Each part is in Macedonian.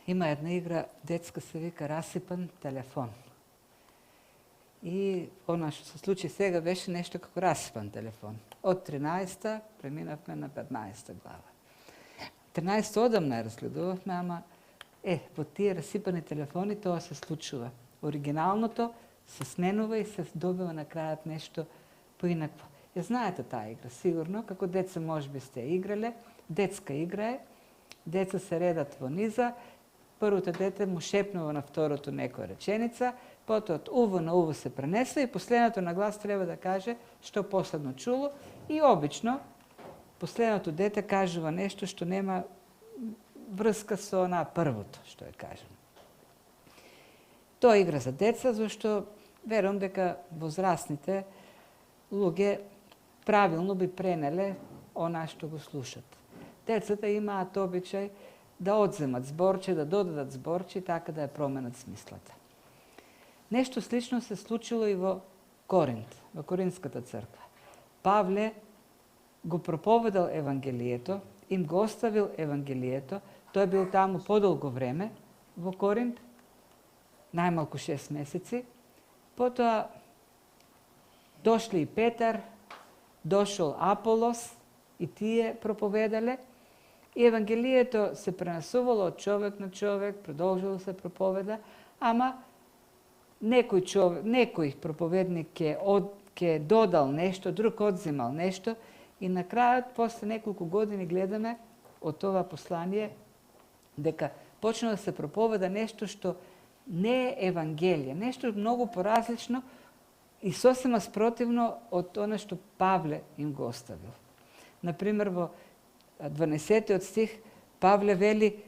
Има една игра, детска се вика Расипан телефон. И она што се случи сега беше нешто како расипан телефон. Од 13-та преминавме на 15-та глава. 13-та одамна разгледувавме, ама во тие расипани телефони тоа се случува. Оригиналното се сменува и се добива на крајот нешто поинакво. Ја знаете таа игра, сигурно, како деца можеби сте играле, детска игра е, деца се редат во низа, првото дете му шепнува на второто некоја реченица, потоа од уво на уво се пренесва и последното на глас треба да каже што последно чуло и обично последното дете кажува нешто што нема врска со на првото што е кажано. Тоа игра за деца, зашто верувам дека возрастните луѓе правилно би пренеле она што го слушат. Децата имаат обичај да одземат зборче, да додадат зборче и така да ја променат смислата. Нешто слично се случило и во Коринт, во Коринската црква. Павле го проповедал Евангелието, им го оставил Евангелието, тој бил таму подолго време во Коринт, најмалку 6 месеци. Потоа дошли и Петар, дошол Аполос и тие проповедале. И Евангелието се пренесувало од човек на човек, продолжило се проповеда, ама некој проповедник ќе додал нешто, друг одземал нешто и на крајот, после неколку години гледаме од това послание дека почна да се проповеда нешто што не е Евангелие, нешто многу поразлично и сосема спротивно од она што Павле им го оставил. Например, во 12 стих Павле вели: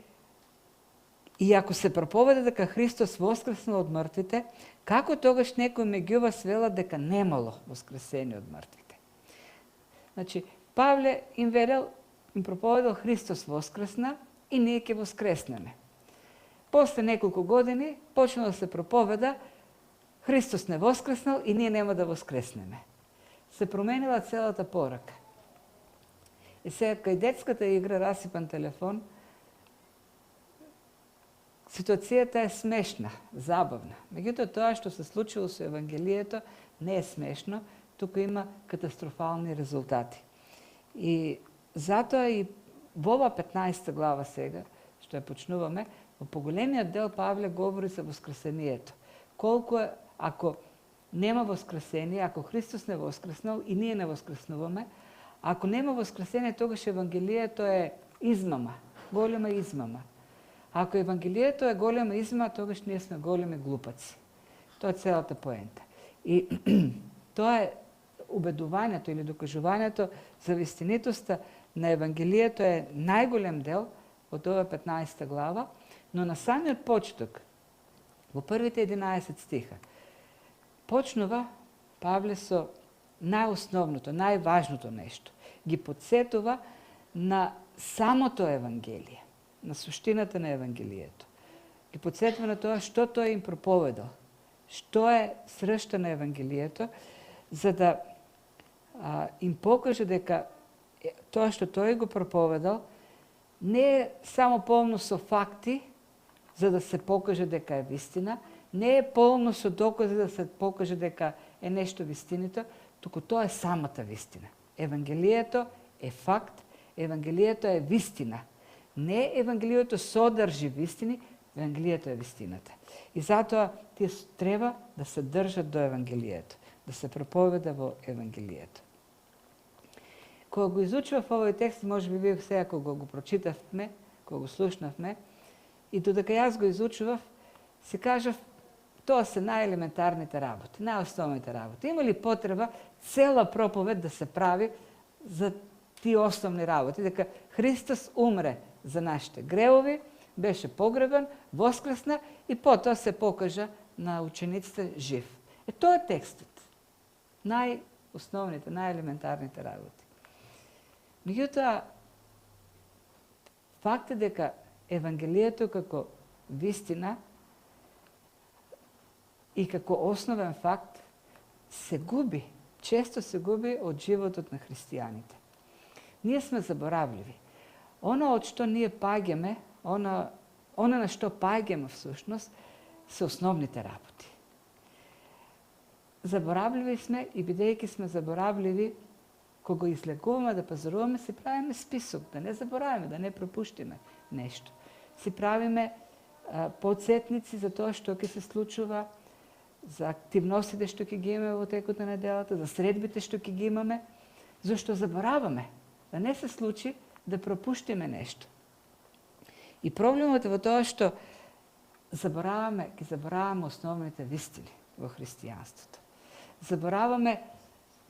и ако се проповеда дека Христос воскреснал од мртвите, како тогаш некој меѓу вас вела дека немало воскресение од мртвите? Значи, Павле им проповедал Христос воскресна и ние ќе воскреснеме. После неколку години почнало да се проповеда Христос не воскреснал и ние нема да воскреснеме. Се променила целата порака. И сега кај детската игра Расипан телефон, ситуацијата е смешна, забавна. Меѓутоа тоа што се случило со Евангелието не е смешно, туку има катастрофални резултати. И затоа и во ова 15 глава сега, што ја почнуваме, во поголемиот дел Павле говори за воскресението. Колку е, ако нема воскресение, ако Христос не воскреснал и ние не воскреснуваме, ако нема воскресение, тогаш Евангелието е измама, голема измама. Ако Евангелието е голема измама, тогаш ние сме големи глупаци. Тоа е целата поента. И тоа е убедувањето или докажувањето за вистинитоста на Евангелието е најголем дел од ова 15 глава, но на самиот почеток, во првите 11 стиха, почнува Павле со најосновното, најважното нешто. Ги подсетува на самото Евангелие, на суштината на Евангелието. Ги подсетува на тоа што тој им проповедал, што е сршта на Евангелието, за да им покаже дека тоа што тој го проповедал не е само полно со факти, за да се покаже дека е вистина, не е полно со докази да се покаже дека е нешто вистинито, туку тоа е самата вистина. Евангелието е факт, Евангелието е вистина. Не Евангелието содржи вистини, Евангелието е вистината. И затоа тие треба да се држат до Евангелието, да се проповеда во Евангелието. Кога го изучував овој текст, може би вие сега кога го прочитавме, кога го слушнавме, и додека јас го изучував, се кажав, тоа се најелементарните работи, најосновните работи. Има ли потреба цела проповед да се прави за тие основни работи? Дека Христос умре за нашите гревови, беше погребан, воскресна и потоа се покажа на учениците жив. Тоа е текстот. Најосновните, најелементарните работи. Меѓутоа, факт е дека Евангелието како вистина и како основен факт се губи, често се губи од животот на христијаните. Ние сме заборавливи. Оно од што ние паѓаме, Она на што паѓаме всушност се основните работи. Заборавливи сме и бидејќи сме заборавливи, кога излегуваме да пазаруваме, си правиме список, да не забораваме, да не пропуштиме нешто. Си правиме подсетници за тоа што ќе се случува, за активностите што ќе ги имаме во текот на неделата, за средбите што ќе ги имаме, зашто забораваме, да не се случи да пропуштиме нешто. И проблемот е во тоа што ќе забораваме основните вистини во христијанството. Забораваме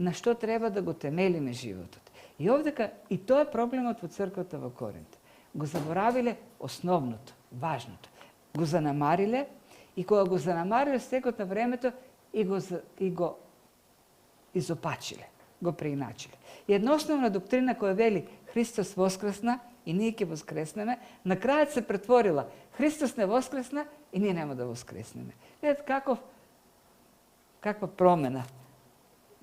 на што треба да го темелиме животот. И овдека, и тоа е проблемот во црквата во Коринт. Го заборавиле основното, важното. Го занамариле и кога го занамариле с текот на времето и го изопачиле, го преиначиле. И една основна доктрина која вели Христос воскресна и ние ќе воскреснеме, на крајот се претворила Христос не воскресна и ние нема да воскреснеме. Видете каква промена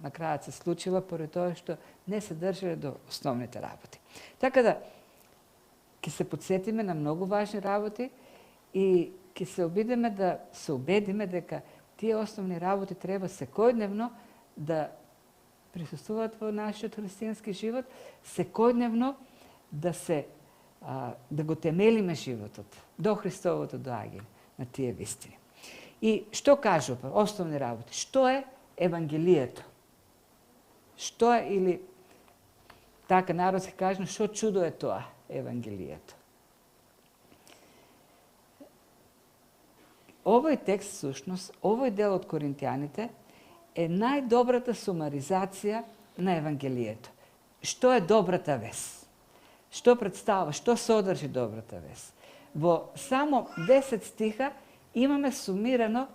на крајот се случила поради тоа што не се држале до основните работи. Така да ќе се подсетиме на многу важни работи и ќе се обидеме да се убедиме дека тие основни работи треба секојдневно да присуствуваат во нашиот христијански живот, секојдневно да го темелиме животот до Христовото доаѓање на тие вистини. И што кажува основни работи? Што е Евангелието? Што е, или така народски кажано, што чудо е тоа Евангелието? Овој текст, всушност, овој дел од Коринтијаните е најдобрата сумаризација на Евангелието. Што е добрата вест? Што представува, што содржи добрата вест? Во само 10 стиха имаме сумирано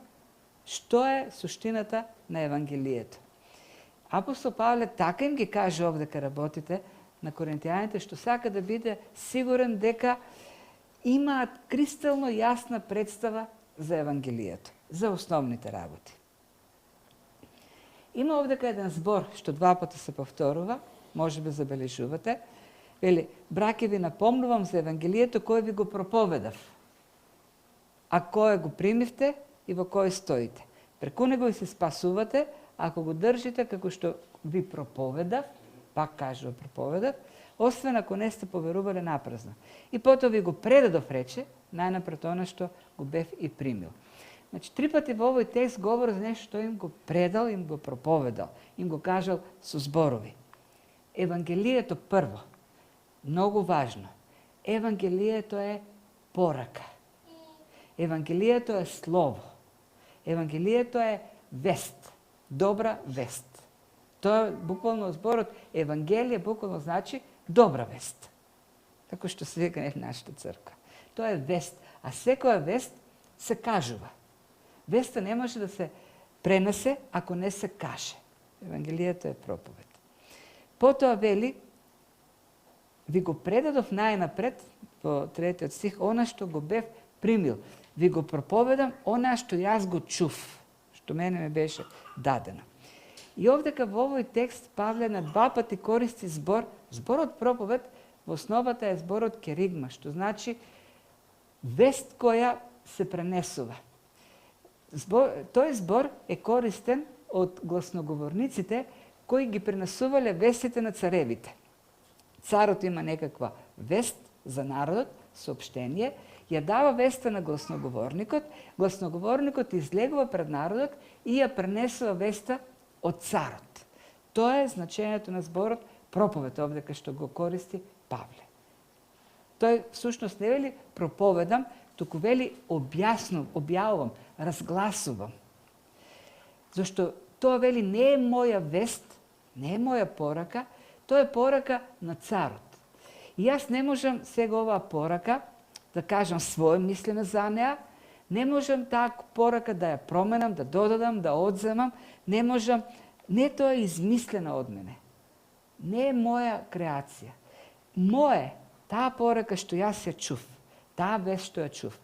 што е суштината на Евангелието. Апостол Павле така им ги каже овдека работите на коринтијаните, што сака да биде сигурен дека имаат кристално јасна представа за Евангелието, за основните работи. Има овдека еден збор што два пати се повторува, може би забележувате. Вели, браке, ви напомнувам за Евангелието кој ви го проповедав, а кој го примивте и во кој стоите. Преку него и се спасувате, ако го држите како што ви проповедав, пак кажува проповедав, освен ако не сте поверувале напразно. И потоа ви го предадов, рече, најнапред она што го бев и примил. Значи, 3 пати во овој текст говори за нешто што им го предал, им го проповедал, им го кажал со зборови. Евангелието прво, многу важно. Евангелието е порака. Евангелието е слово. Евангелието е вест, добра вест. Тоа буквално зборот Евангелие буквално значи добра вест. Како што се вика в нашата црква. Тоа е вест, а секоја вест се кажува. Веста не може да се пренесе ако не се каже. Евангелието е проповед. Потоа вели, ви го предадов најнапред, во 3 стих, она што го бев примил. Ви го проповедам она што јас го чув, што мене ме беше дадено. И овдека во овој текст Павле на 2 пати користи зборот проповед, во основата е зборот керигма, што значи вест која се пренесува. Тој збор е користен од гласноговорниците кои ги пренесувале вестите на царевите. Царот има некаква вест за народот, соопштение, ја дава веста на гласноговорникот, гласноговорникот излегува пред народот и ја пренесува веста од царот. Тоа е значењето на зборот проповед, овдека што го користи Павле. Тој всушност не вели проповедам, туку вели објавувам, разгласувам. Зашто тоа вели не е моја вест, не е моја порака, тоа е порака на царот. И јас не можам сега оваа порака да кажам своје мислење за неа, не можам таа порака да ја променам, да додадам, да одземам, не можам, не тоа е измислена од мене. Не е моја креација. Моје, таа порака што јас ја чув, таа вест што ја чув,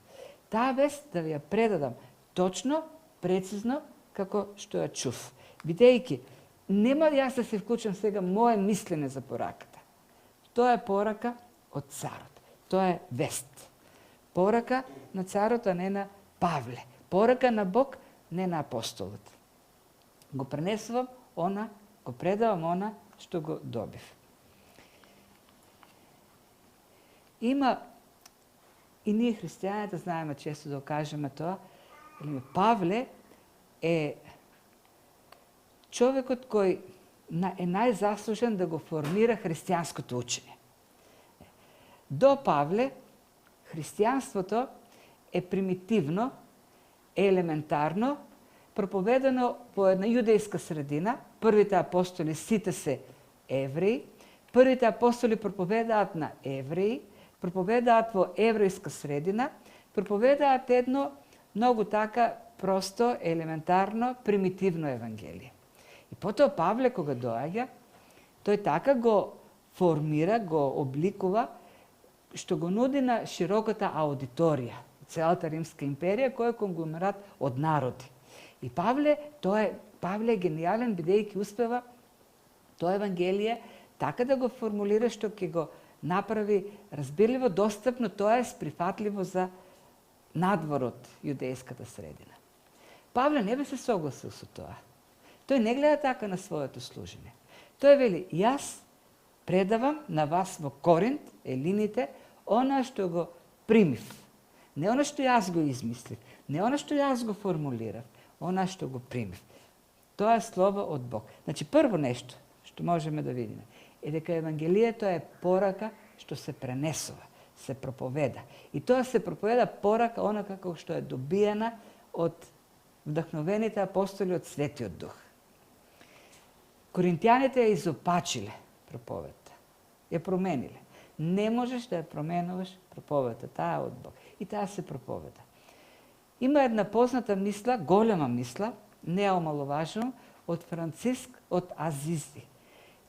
таа вест да ви ја предадам точно, прецизно, како што ја чув. Бидејќи, нема јас да се вклучам сега моје мислење за пораката. Тоа е порака од царот. Тоа е вест. Порака на царот, а не на Павле. Порака на Бог, не на апостолот. Го пренесувам она, го предавам она што го добив. Има, и ние християните знаеме често да кажеме тоа, Павле е човекот кој е најзаслужен да го формира христијанското учење. До Павле, христијанството е примитивно, елементарно, проповедано по една јудејска средина. Првите апостоли сите се евреи. Првите апостоли проповедаат на евреи, проповедаат во еврејска средина, проповедаат едно многу така просто, елементарно, примитивно евангелие. И потоа Павле кога доаѓа, тој така го формира, го обликува, што го нуди на широката аудиторија, целата Римска империја, кој е конгломерат од народи. И Павле е гениален, бидејќи успева тоа евангелие така да го формулира што ќе го направи разбирливо, достапно, тоа е прифатливо за надвор од јудејската средина. Павле не би се согласил со тоа. Тој не гледа така на своето служење. Тој вели, јас предавам на вас во Коринт, елините, она што го примив. Не она што јас го измислив, не она што јас го формулирав, она што го примив. Тоа е слово од Бог. Значи, прво нешто што можеме да видиме е дека евангелието е порака што се пренесува, се проповеда. И тоа се проповеда порака она како што е добиена од вдахновените апостоли од Светиот Дух. Коринтијаните ја изопачиле проповедта, ја промениле. Не можеш да ја променуваш проповедта, таа од Бог. И таа се проповеда. Има една позната мисла, голема мисла, не ја омаловажувам, од Франциск од Азизи.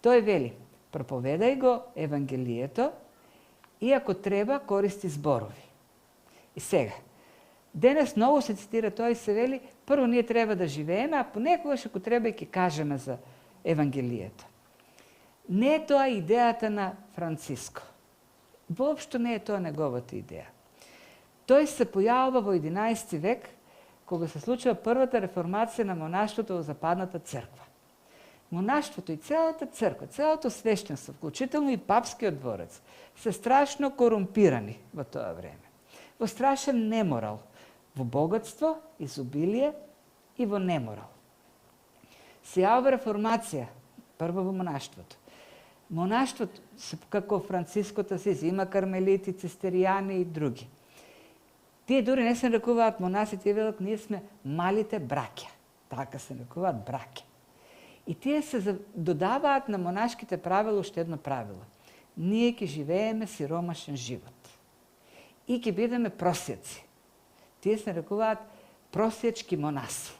Тој вели, проповедај го евангелието и ако треба користи зборови. И сега, денес многу се цитира тоа и се вели, прво ние треба да живееме, а понекогаш ако треба и ќе кажеме за евангелието. Не е тоа идејата на Франциско. Воопшто не е тоа неговата идеја. Тој се појавува во 11 век, кога се случува првата реформација на монаштвото во Западната црква. Монаштвото и целата црква, целото свештенство, вклучително и папскиот дворец, се страшно корумпирани во тоа време. Во страшен неморал, во богатство, изобилие и во неморал. Се јавува реформација, прво во монаштвото. Монаштвото, како Франциското Асизи, има кармелити, цистеријани и други. Тие дури не се нарекуваат монаси, тие велат, ние сме малите браќа. Така се нарекуваат браќа. И тие се додаваат на монашките правила уште едно правило. Ние ќе живееме сиромашен живот. И ќе бидеме просјаци. Тие се нарекуваат просјачки монаси.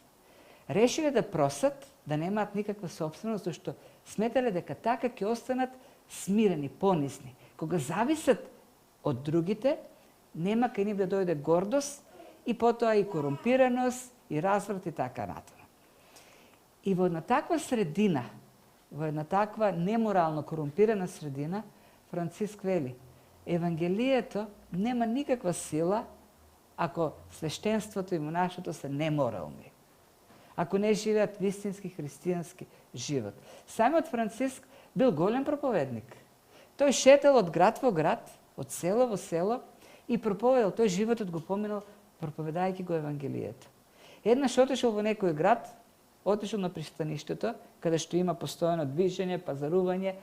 Решиле да просат, да немаат никаква собственост, зашто сметале дека така ќе останат смирени, понизни. Кога зависат од другите, нема кај нив да дојде гордост и потоа и корумпираност, и разврат и така натаму. И во една таква средина, во една таква неморално корумпирана средина, Франциск вели, евангелието нема никаква сила ако свештенството и монаштвото се неморални. Ако не живеат вистински христијански живот. Самиот Франциск бил голем проповедник. Тој шетал од град во град, од село во село и проповедал. Тој животот го поминал проповедајќи го евангелието. Еднаш отишол во некој град, отишол на пристаништето, каде што има постојано движење, пазарување,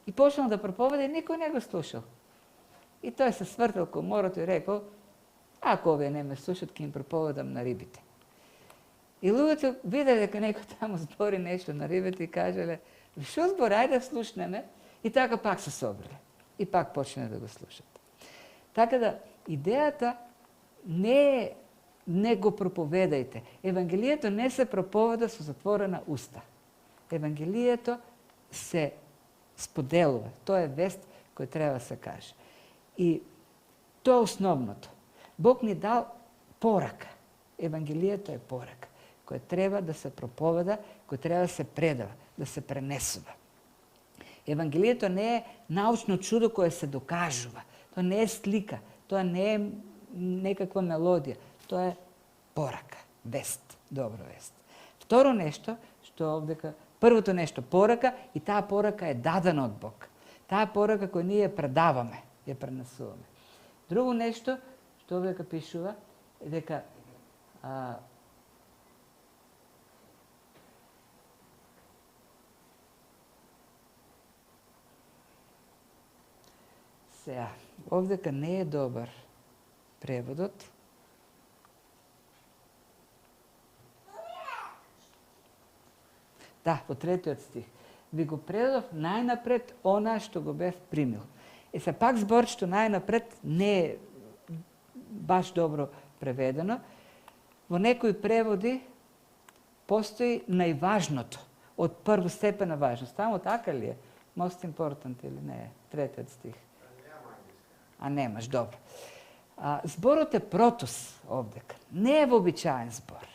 и почнал да проповеда и никој не го слушал. И тој се свртел кон морето и рекол, ако овие не ме слушат, ќе им проповедам на рибите. И луѓето виделе дека некој таму збори нешто на рибите и кажеле, што збори, ајде да слушнеме, и така пак се собрале. И пак почнале да го слушат. Така да, идејата не го проповедајте. Евангелието не се проповеда со затворена уста. Евангелието се споделува. Тоа е вест кој треба да се каже. И тоа е основното. Бог ни дал порака. Евангелието е порака, кој треба да се проповеда, кој треба да се предава, да се пренесува. Евангелието не е научно чудо кое се докажува. Тоа не е слика. тоа не е некаква мелодија, тоа е порака, вест, добра вест. Второ нешто, што овдека, првото нешто, порака, и таа порака е дадена од Бог. Таа порака која ние предаваме, ја пренесуваме. Друго нешто, што овдека пишува, е дека сега, овдека не е добар преводот. Да, во третиот стих. Ви го предадов најнапред она што го бев примил. Се пак збор што најнапред не е баш добро преведено. Во некои преводи постои најважното, од првостепена важност. Тамо така ли е? Most important или не е? Третиот стих. А немаш, добро. Зборот е протус овдека. Не е вообичаен збор.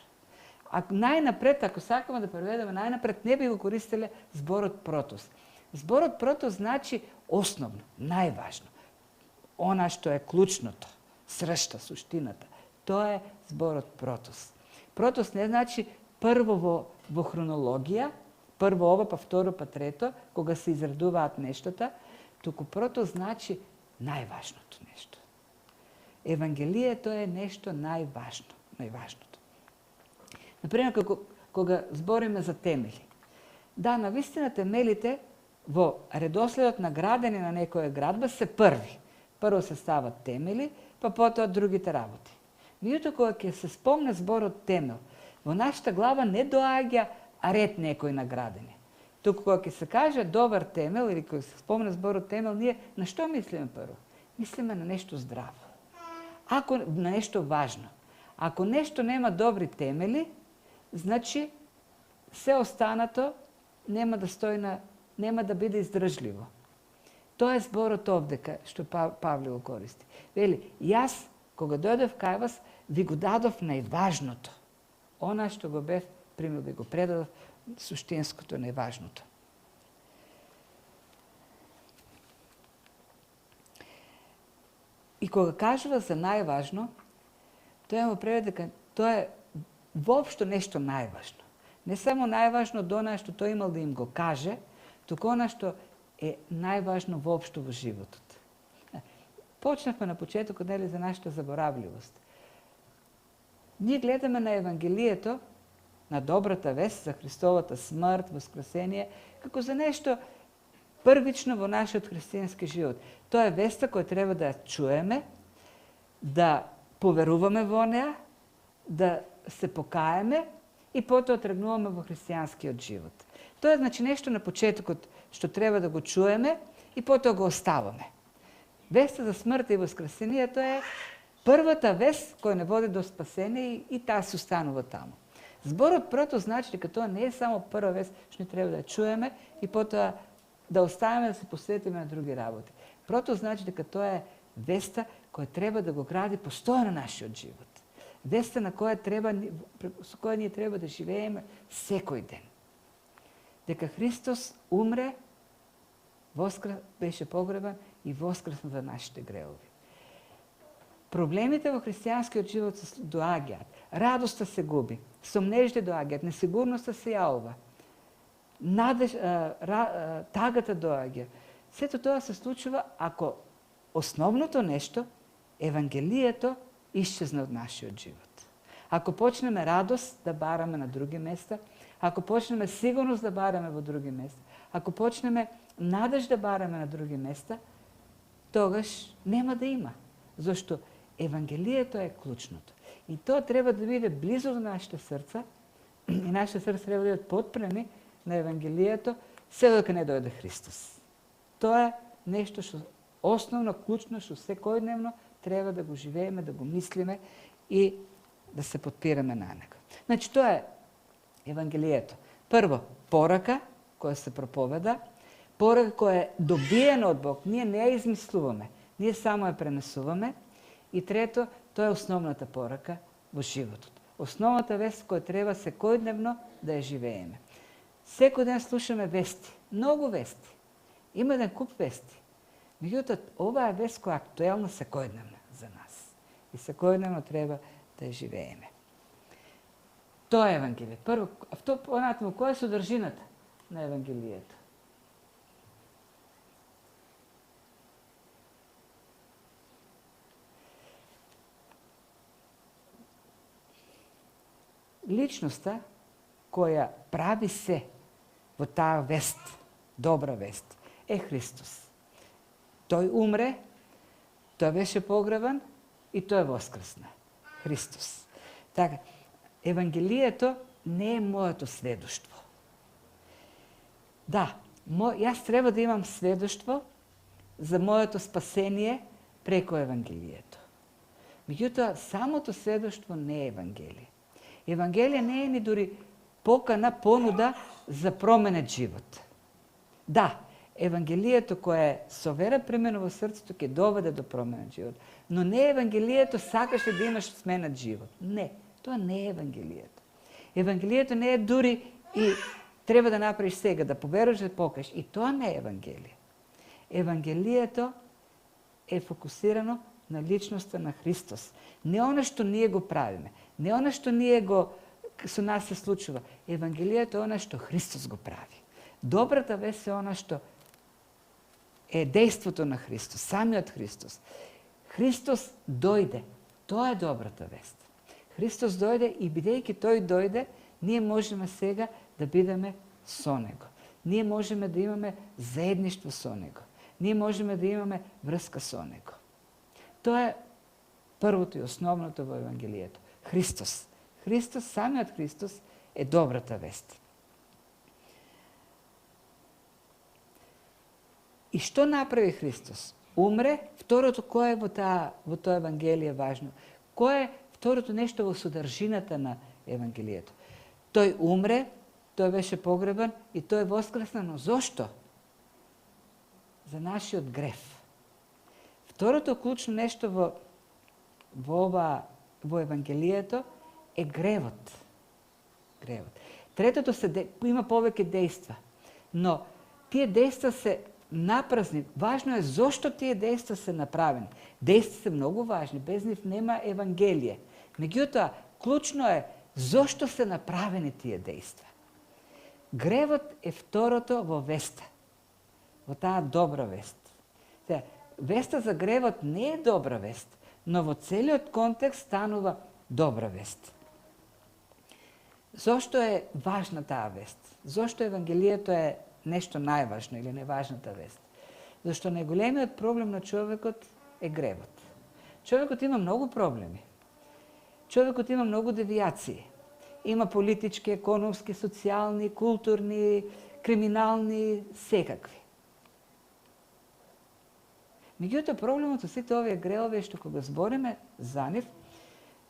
Најнапред, ако сакаме да преведеме најнапред, не би го користеле зборот протус. Зборот протус значи основно, најважно. Она што е клучното, сршта, суштината. Тоа е зборот протус. Протус не значи прво во хронологија, прво ова, па второ, па трето, кога се изредуваат нештата, туку протус значи најважното нешто. Евангелието е нешто најважното. Например, кога збориме за темели. Да, навистина темелите во редоследот на градење на некоја градба се први. Прво се стават темели, па потоа другите работи. Меѓутоа, кога ќе се спомне зборот темел, во нашата глава не доаѓа ред некој на градење. Туку кога ќе се каже добар темел или кога се спомне зборот темел, ние на што мислиме прво? Мислиме на нешто здраво. Ако на нешто важно. Ако нешто нема добри темели, значи се останато нема да биде издржливо. Тоа е зборот овдека што Павле го користи. Вели, јас кога дојдов кај вас, ви го дадов најважното. Она што го бев примил, ви го предадов, суштинското, најважното. И кога кажува за најважно, тоа му преведе дека тоа е воопшто нешто најважно. Не само најважно до она што тој имал да им го каже, туку она што е најважно воопшто во животот. Почнавме на почетокот за нашата заборавливост. Ние гледаме на Евангелието, на добрата вест за Христовата смрт, воскресение, како за нешто првично во нашиот христијански живот. Тоа е веста која треба да ја чуеме, да поверуваме во неа, да се покаеме и потоа тргнуваме во христијанскиот живот. Тоа е значи нешто на почетокот што треба да го чуеме и потоа го оставаме. Веста за смрт и воскресението е првата вест која не води до спасение и таа се останува таму. Зборот прото значи дека тоа не е само прва вест што не треба да ја чуеме и потоа да оставаме да се посветиме на други работи. Прото значи дека тоа е веста која треба да го гради постојано нашиот живот. Веста на која со која ние треба да живееме секој ден. Дека Христос умре, беше погребан и воскресна за нашите гревови. Проблемите во христијанскиот живот се доаѓаат. Радоста се губи, сомнежите доаѓаат, несигурноста се јавува. Тагата доаѓа. Сето тоа се случува ако основното нешто, Евангелието, исчезне од нашиот живот. Ако почнеме радост да бараме на други места, ако почнеме сигурност да бараме во други места, ако почнеме надеж да бараме на други места, тогаш нема да има. Зашто Евангелието е клучното. И тоа треба да биде близо до нашите срца и нашите срца треба да бидат потпрени на Евангелието, се додека не дојде Христос. Тоа е нешто што основно, клучно, што секојдневно треба да го живееме, да го мислиме и да се подпираме на него. Значи, тоа е Евангелието. Прво, порака која се проповеда, порака која е добиена од Бог. Ние не ја измислуваме, ние само ја пренесуваме. И трето, тоа е основната порака во животот. Основната вест која треба секојдневно да ја живееме. Секој ден слушаме вести, многу вести. Има еден куп вести. Меѓутоа, ова е вест која е актуелна секојдневна за и секојдневно треба да ја живееме. Тоа е Евангелие. Прво, понатаму, која е содржината на Евангелието? Личноста која прави се во таа вест, добра вест, е Христос. Тој умре, тој беше погребан и тој воскресна. Христос. Така, Евангелието не е моето сведоштво. Да, јас треба да имам сведоштво за моето спасение преко Евангелието. Меѓутоа, самото сведоштво не е Евангелие. Евангелие не е ни дури покана, понуда за променет живот. Да, Евангелието кое со вера примено во срцето ќе доведе до променет живот. Но не Евангелието сакаше да имаш сменет живот. Не, тоа не е Евангелието. Евангелието не е дури и треба да направиш сега, да поверуваш, да покажеш. И тоа не е Евангелие. Евангелието е фокусирано на личноста на Христос. Не оно што ние го правиме, не оно што ние го со нас се случува. Евангелието е оно што Христос го прави. Добрата вест е оно што е дејството на Христос, самиот Христос. Христос дојде. Тоа е добрата вест. Христос дојде и бидејќи тој дојде, ние можеме сега да бидеме со него. Ние можеме да имаме заедништво со него. Ние можеме да имаме врска со него. Тоа е првото и основното во Евангелието. Христос. Христос, самиот Христос е добрата вест. И што направи Христос? Умре. Второто, кое е во тоа Евангелие важно? Кое е второто нешто во содржината на Евангелието? Тој умре, тој беше погребан и тој е воскреснан. Но зошто? За нашиот греф. Второто клучно нешто во Евангелието е гревот. Третото има повеќе дејства, но тие дејства се напразни. Важно е зошто тие дејства се направени. Дејства се многу важни, без нив нема Евангелие. Меѓутоа, клучно е зошто се направени тие дејства. Гревот е второто во веста, во таа добра вест. Веста за гревот не е добра вест, но во целиот контекст станува добра вест. Зошто е важна таа вест? Зошто Евангелието е нешто најважно или најважната вест? Зашто најголемиот проблем на човекот е гревот. Човекот има многу проблеми. Човекот има многу девијации. Има политички, економски, социјални, културни, криминални, секакви. Меѓутоа, проблемот со сите овие гревови е што кога збориме за нив,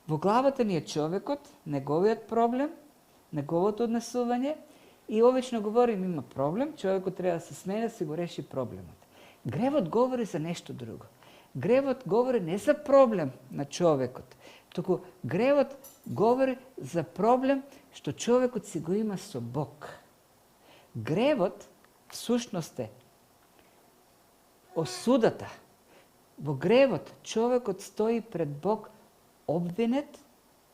во главата ни е човекот, неговиот проблем, неговото однесување и обично говорим има проблем, човекот треба да се смени да си го реши проблемот. Гревот говори за нешто друго. Гревот говори не за проблем на човекот, туку гревот говори за проблем што човекот си го има со Бог. Гревот всушност е осудата. Во гревот човекот стои пред Бог обвинет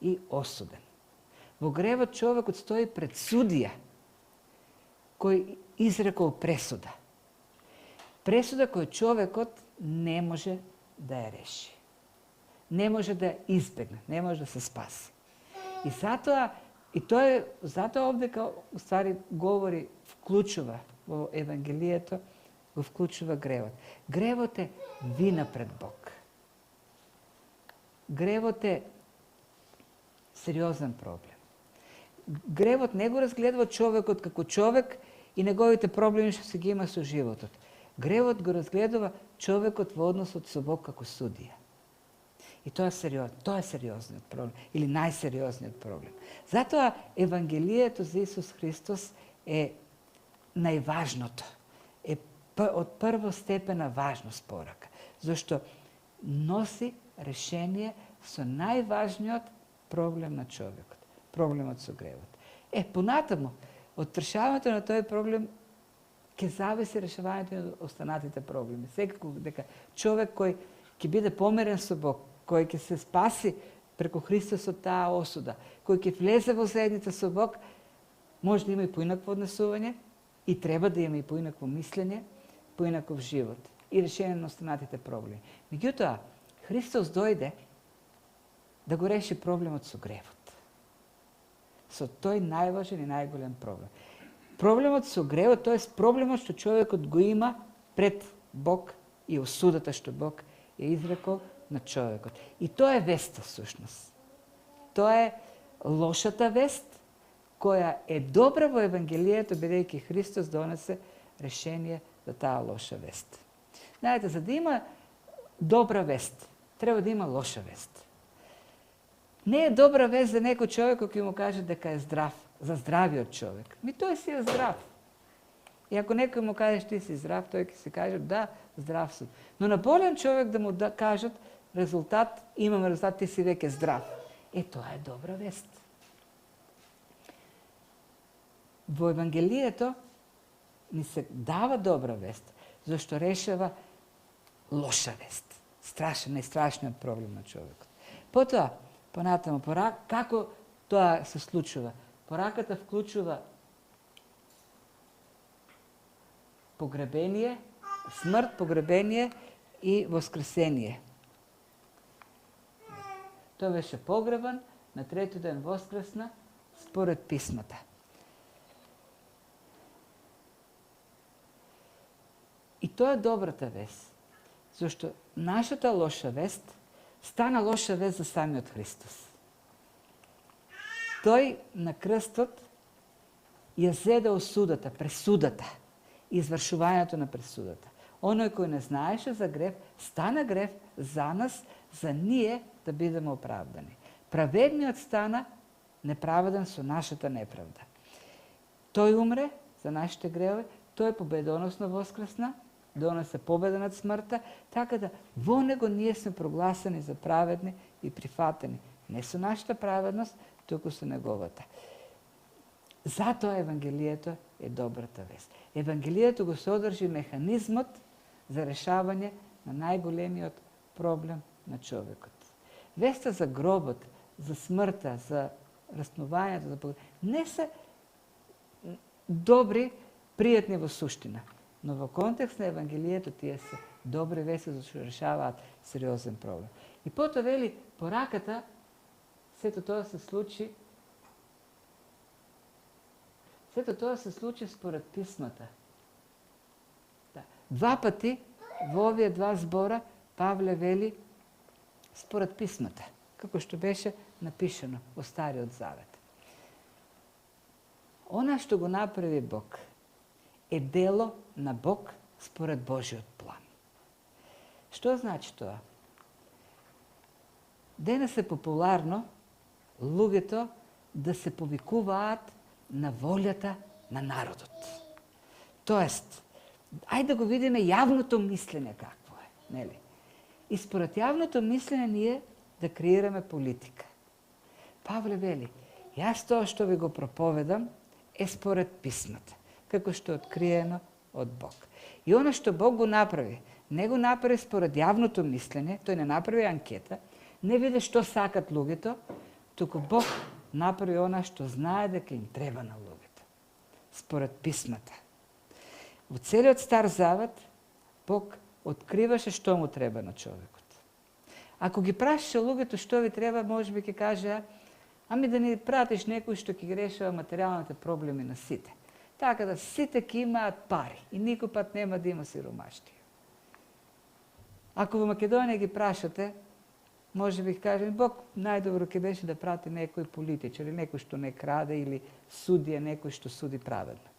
и осуден. Во гревот човекот стои пред судија кој изрекол пресуда. Пресуда кој човекот не може да ја реши. Не може да ја избегне, не може да се спаси. И затоа овдека устари говори, вклучува во Евангелието, го вклучува гревот. Гревот е вина пред Бог. Гревот е сериозен проблем. Гревот не го разгледува човекот како човек и неговите проблеми што се ги има со животот. Гревот го разгледува човекот во односот со Бог како судија. И тоа е сериозниот проблем, или најсериозниот проблем. Затоа Евангелието за Исус Христос е најважното. Е од првостепена важност порака. Зашто носи решение со најважниот проблем на човекот. Проблемот со гревот. Понатаму, од решавањето на тој проблем ќе зависи решавањето на останатите проблеми. Секако дека човек кој ќе биде помирен со Бог, кој ќе се спаси преку Христос од таа осуда, кој ќе влезе во заедница со Бог, може да има и поинакво однесување и треба да има и поинакво мислење, поинаков живот и решение на останатите проблеми. Меѓутоа, Христос дојде да го реши проблемот со гревот. Со тој најважен и најголем проблем. Проблемот со гревот, тоест проблемот што човекот го има пред Бог и осудата што Бог е изрекол на човекот. И тоа е веста всушност. Тоа е лошата вест, која е добра во Евангелието, бидејќи Христос донесе решение за таа лоша вест. Знаете, за да има добра вест, треба да има лоша вест. Не е добра вест за некој човек кој му каже дека е здрав, за здравиот човек. Тој си е здрав. И ако некој му каже ти си здрав, тој ќе си каже да, здрав сум. Но на болен човек да му кажат резултат, имаме резултат, ти си веќе здрав. Тоа е добра вест. Во Евангелието ни се дава добра вест, зашто решава лоша вест. Најстрашниот проблем на човекот. Потоа, понатаму, како тоа се случува? Пораката вклучува погребение, смрт, погребение и воскресение. Тој беше погребан, на трети ден воскресна, според писмата. И тоа е добрата вест, зашто нашата лоша вест стана лоша вест за самиот Христос. Тој на крстот ја зеде осудата, пресудата, извршувањето на пресудата. Оној кој не знаеше за грев, стана грев за нас, за ние да бидеме оправдани. Праведниот стана неправеден со нашата неправда. Тој умре за нашите гревови, тој победоносно воскресна, донесе победа над смртта, така да во него ние сме прогласени за праведни и прифатени. Не со нашата праведност, туку со неговата. Затоа Евангелието е добрата вест. Евангелието го содржи механизмот за решавање на најголемиот проблем на човекот. Веста за гробот, за смртта, за раснувањето, не се добри, пријатни во суштина. Но во контекст на Евангелието тие се добри вести зашто решаваат сериозен проблем. И потоа вели пораката, сето тоа се случи според писмата. Два пати во овие два збора Павле вели според писмата, како што беше напишано во Стариот Завет. Она што го направи Бог е дело на Бог според Божиот план. Што значи тоа? Денес е популарно луѓето да се повикуваат на волјата на народот. Тоест, ајде да го видиме јавното мислење какво е, нели? И според јавното мислење ние да креираме политика. Павле вели, јас тоа што ви го проповедам е според писмата, како што е откриено од Бог. И она што Бог го направи, не го направи според јавното мислење, тој не направи анкета, не види што сакат луѓето, туку Бог направи она што знае дека им треба на луѓето. Според писмата. Во целиот Стар Завет, Бог откриваше што му треба на човекот. Ако ги прашаше луѓето што ви треба, можеби ќе каже, ами да ни пратиш некој што ќе ги решава материјалните проблеми на сите. Така да сите ќе имаат пари и никој пат нема да има сиромаштија. Ако во Македонија ги прашате, може би кажем, Бог најдобро ќе беше да прати некој политичар, или некој што не краде, или судија, некој што суди праведно.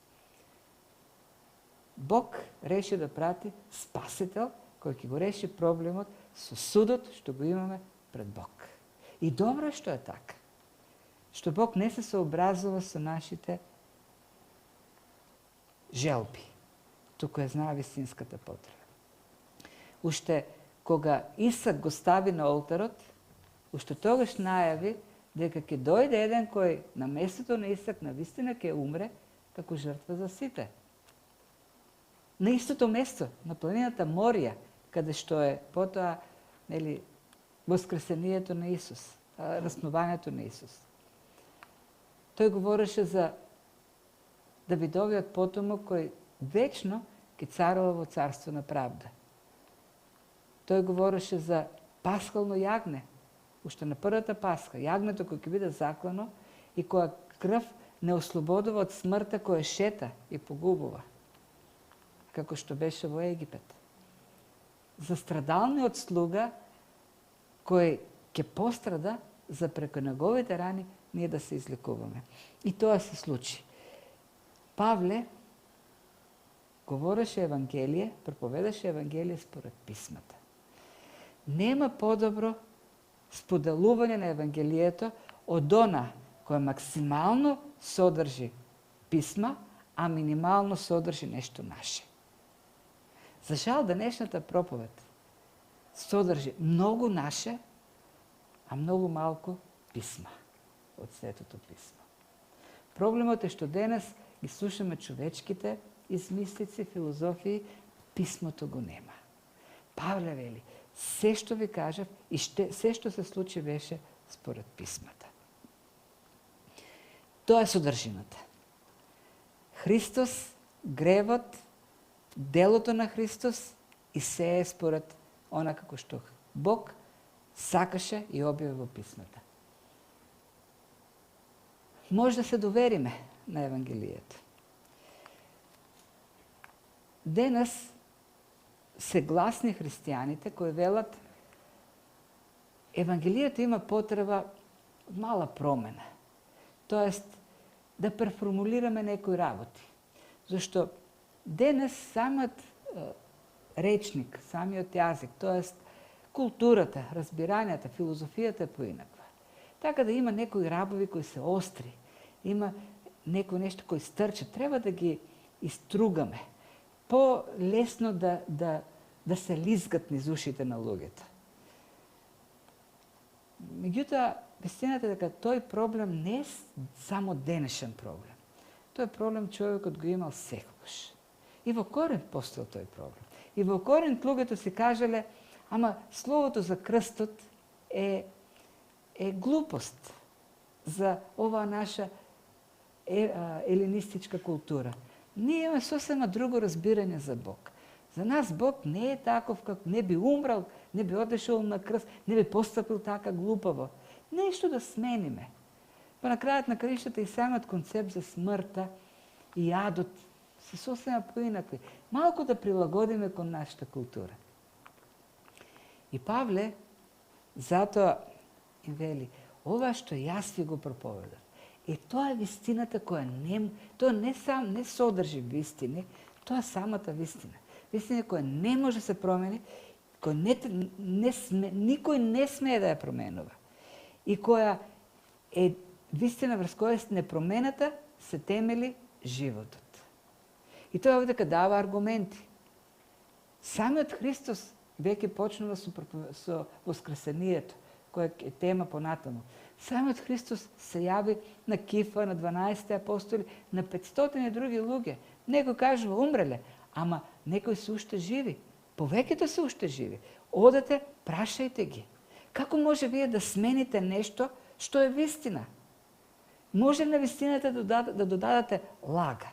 Бог реши да прати спасител, кој ќе го реши проблемот со судот што го имаме пред Бог. И добро што е така. Што Бог не се сообразува со нашите желби, туку ја знае вистинската потреба. Уште кога Исак го стави на олтарот, уште тогаш најави дека ќе дојде еден кој на местото на Исак навистина ќе умре како жртва за сите. На истото место, на планината Морија, каде што е потоа воскресението на Исус, разпнувањето на Исус. Тој говореше за Давидовиот потомок кој вечно ќе царува во царство на правда. Тој говореше за пасхално јагне, уште на првата пасха, јагнето кој ќе биде заклано и која крв не ослободува од смртта која шета и погубува, како што беше во Египет. За страдалниот слуга кој ќе пострада за преку неговите рани ние да се излекуваме. И тоа се случи. Павле говореше Евангелие, проповедаше Евангелие според писмата. Нема подобро споделување на Евангелието од она која максимално содржи писма, а минимално содржи нешто наше. За жал, денешната проповед содржи многу наше, а многу малку писма од Светото писмо. Проблемот е што денес ги слушаме човечките измислици, филозофии, писмото го нема. Павле вели, се што ви кажав и се што се случи беше според писмата. Тоа е содржината. Христос, гревот, делото на Христос и се е според она како што Бог сакаше и објави во писмата. Може да се довериме на Евангелието. Денес се гласни христијаните кои велат Евангелието има потреба од мала промена. Тоест, да преформулираме некои работи. Зашто денес самиот речник, самиот јазик, тоест културата, разбирањата, филозофијата е поинаква. Така да има некои рабови кои се остри, има некои нешто кои стрчат, треба да ги истругаме. По-лесно да се лизгат низ ушите на луѓето. Меѓутоа, вистината е дека тој проблем не е само денешен проблем. Тој проблем човекот го имал секогаш. И во Коринт постоел тој проблем. И во Коринт луѓето си кажале, ама словото за крстот е глупост за оваа наша елинистичка култура. Ние имаме сосема друго разбирање за Бог. За нас Бог не е таков, како не би умрал, не би одешол на крст, не би постапил така глупаво. Нешто да смениме. Па на крајот на краиштата и самиот концепт за смртта и јадот се сосема поинакви. Малку да прилагодиме кон нашата култура. И Павле затоа им вели, ова што јас ви го проповедав, тоа е вистината која тоа не содржи вистини, тоа е самата вистина. Вистина која не може да се промени, никој не смее да ја променува. И која е вистина врз која непромената се темели животот. И тоа овде дава аргументи. Самиот Христос веќе почнува со воскресението, која е тема понатаму. Самиот Христос се јави на Кифа, на 12 апостоли, на 500 и други луѓе. Некој кажува умреле, ама некои се уште живи. Повеќето се уште живи. Одете, прашајте ги. Како може вие да смените нешто што е вистина? Може на вистината да додадете лага.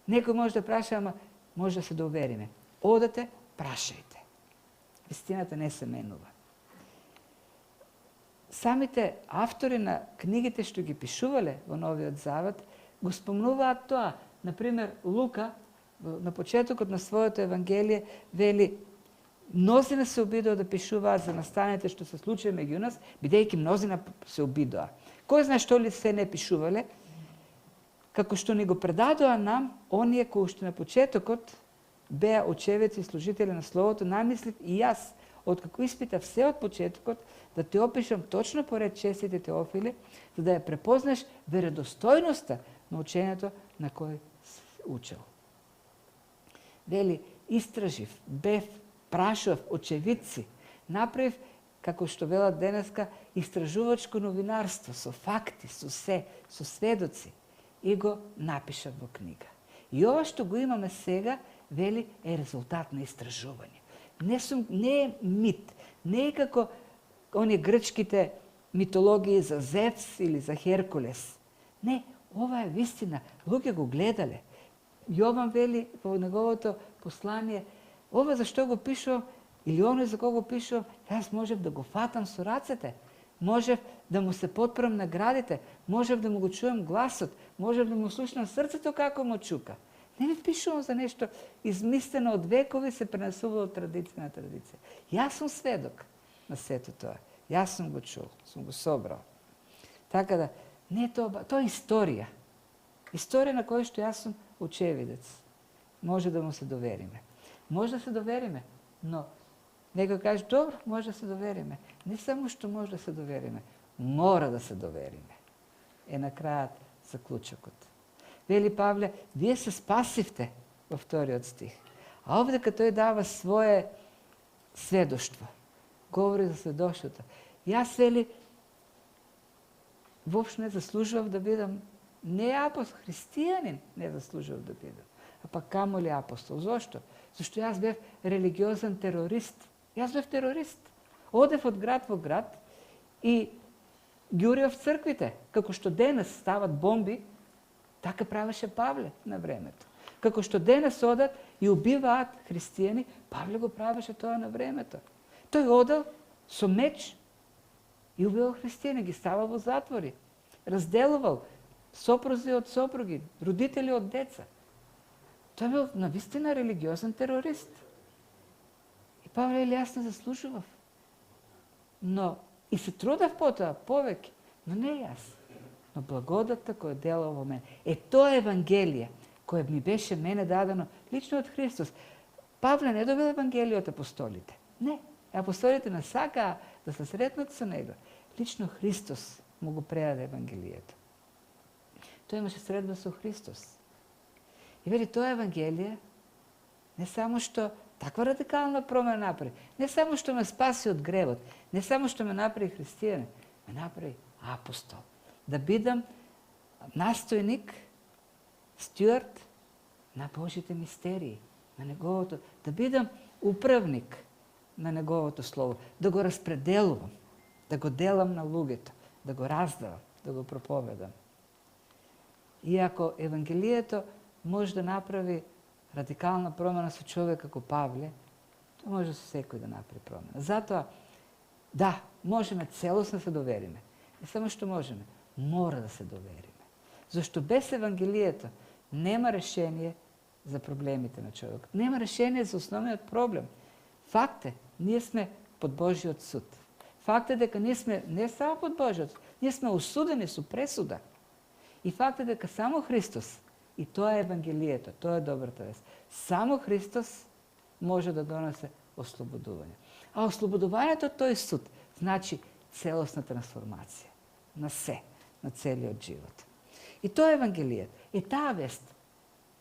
Некој може да праша, ама може да се довериме. Одете, прашајте. Вистината не се менува. Самите автори на книгите што ги пишувале во Новиот Завет го спомнуваат тоа. Например, Лука на почетокот на своето Евангелие вели мнозина се обидоа да пишуваат за настаните што се случи меѓу нас, бидејќи мнозина се обидоа. Кој знае што ли се не пишувале? Како што ни го предадоа нам, оние кои уште на почетокот беа очевици и служители на Словото, намислив и јас, откако испитав се од почетокот, да те опишам точно поред честите Теофиле, за да ја препознаш веродостојноста на учењето на кој учел. Вели, истражив, бев, прашав, очевидци, направив, како што велат денеска, истражувачко новинарство, со факти, со сведоци, и го напишав во книга. И ова што го имаме сега, вели, е резултат на истражување. Не е мит, Не е како оние грчките митологии за Зевс или за Херкулес. Не, ова е вистина. Луѓе го гледале. Јован вели во неговото послание, ова зашто го пишувам, или оно за кого го пишувам, јас можев да го фатам со рацете, можев да му се потпрам на градите, можев да му го чуем гласот, можев да му слушнам срцето како му чука. Не ви пишувам за нешто измислено од векови, се пренесува од традиција на традиција. Јас сум сведок на сето тоа. Јас сум го чул, сум го собрал. Така да, не тоа е историја. Историја на која што јас сум очевидец. Може да му се довериме. Може да се довериме, но некој каже, добро, може да се довериме. Не само што може да се довериме, мора да се довериме. Е на крајот заклучокот. Вели Павле, вие се спасивте во вториот стих. А овде кога тој дава свое сведоштво, говори за сведоштвото. Јас вели, воопшто не заслужував да бидам не апостол, христијанин не заслужував да бидам. А пак камо ли апостол? Зошто? Зашто јас бев религиозен терорист. Јас бев терорист. Одев од град во град и ги урив црквите. Како што денес стават бомби, така правеше Павле на времето. Како што денес одат и убиваат христијани, Павле го правеше тоа на времето. Тој одел со меч и убивал христијани, ги ставал во затвори. Разделувал сопрузи од сопруги, родители од деца. Тој бил навистина религиозен терорист. И Павле вели, јас не заслужував. Но и се трудав потоа, повеќе, но не јас. Но благодата која дела во мене. Тоа Евангелие, кое ми беше мене дадено лично од Христос. Павле не добил Евангелие од апостолите. Не. Апостолите не сакаа да се сретнат со него. Лично Христос му го предаде Евангелието. Тој имаше средба со Христос. И вели, тоа Евангелие не само што таква радикална промена направи, не само што ме спаси од гревот, не само што ме направи христијанин, ме направи апостол. Да бидам настојник, стюард на Божите мистерии, на неговото, да бидам управник на неговото слово, да го распределувам, да го делам на луѓето, да го раздавам, да го проповедам. Иако Евангелието може да направи радикална промена со човек како Павле, тоа може со секој да направи промена. Затоа, да, можеме целосно се довериме. Не само што можеме, мора да се довериме. Зашто без Евангелието нема решение за проблемите на човекот. Нема решение за основниот проблем. Факт е, ние сме под Божиот суд. Факт е дека ние сме не само под Божиот суд, ние сме осудени со пресуда. И факт е дека само Христос, и тоа е Евангелието, тоа е добрата вест, само Христос може да донесе ослободување. А ослободувањето од тој суд значи целосна трансформација на се, на целиот живот. И тоа е Евангелието. И таа вест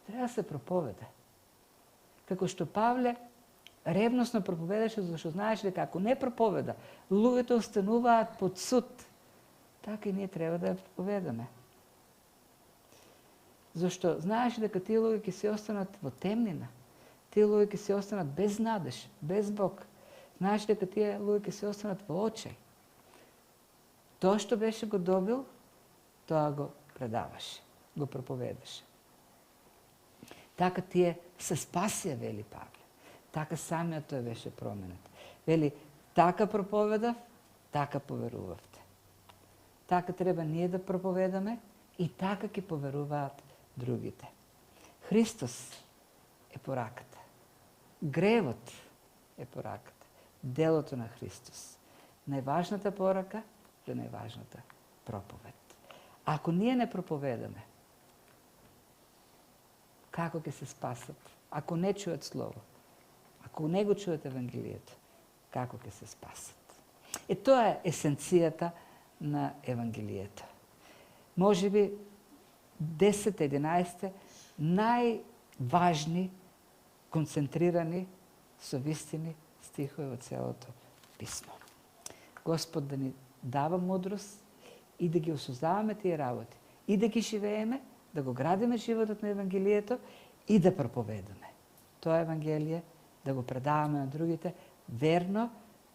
треба да се проповеда. Како што Павле ревносно проповедаше, зашто знаеше дека ако не проповеда, луѓето остануваат под суд. Така и ние треба да ја проповедаме. Зашто знаеше дека тие луѓе ќе се останат во темнина. Тие луѓе ќе се останат без надеж, без Бог. Знаеше дека тие луѓе ќе се останат во очај. Тоа што беше го добил, тоа го предаваше, го проповедаше. Така тие се спасија, вели Павле. Така самиот тој беше променет. Вели, така проповедав, така поверувавте. Така треба ние да проповедаме и така ќе поверуваат другите. Христос е пораката. Гревот е пораката. Делото на Христос. Најважната порака е најважната проповед. Ако ние не проповедаме, како ќе се спасат? Ако не чујат Слово, ако не го чујат Евангелието, како ќе се спасат? Тоа е есенцијата на Евангелието. Може би 10-11 најважни, концентрирани со вистини стихови во целото писмо. Господ да ни дава мудрост и да ги осознаваме тие работи, и да ги живееме, да го градиме животот на Евангелието и да проповедаме. Тоа Евангелие да го предаваме на другите верно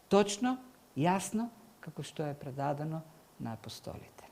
точно, ясно, како што е предадено на апостолите.